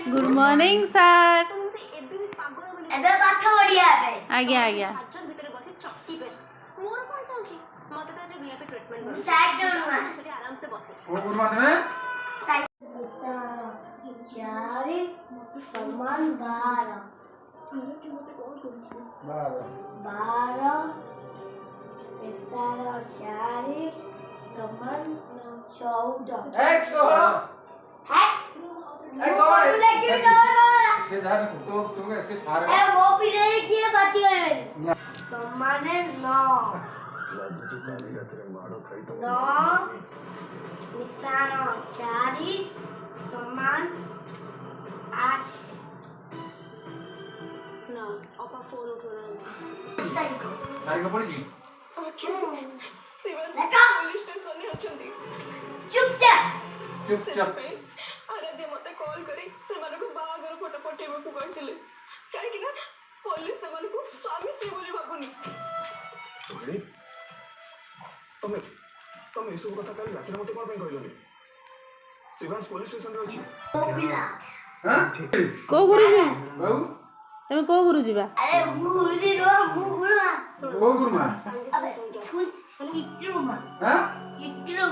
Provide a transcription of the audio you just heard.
Good morning sir. ଏବେ ପାଠ ପଢିବା ପାଇଁ आज्ञा आज्ञा ଚାରି ସମାନ 12 ମିଶାର 4 ସମାନ 14 ମୋ ପିଢ଼ିରେ କିଏ ବାଟି ଗଲେଣି ସମାନେ 9 ମିଶାଣ 4 ସମାନ 8 ना अपा फोन उठोना तारीख पड़ी शिवाजी देखा? पुलिस स्टेशन ने अछंती ଚୁପଚାପ चुपचाप आराध्य मते कॉल करी से मानको बाहागर फोटो पठेबो को कहतिले काहे कि ना पुलिस से मानको स्वामी स्त्री बोली भाबुनी तमे तमे सब कथा काली रात मते कोन कहलोनी शिवांश पुलिस स्टेशन रे अछि ମୋ ପିଲା हां को गुरुजी बाबू तमे को गुरुजी बा अरे मुरली रो मुगुला ओ गुरुमा अबे छुट इट्रो मा हां इट्रो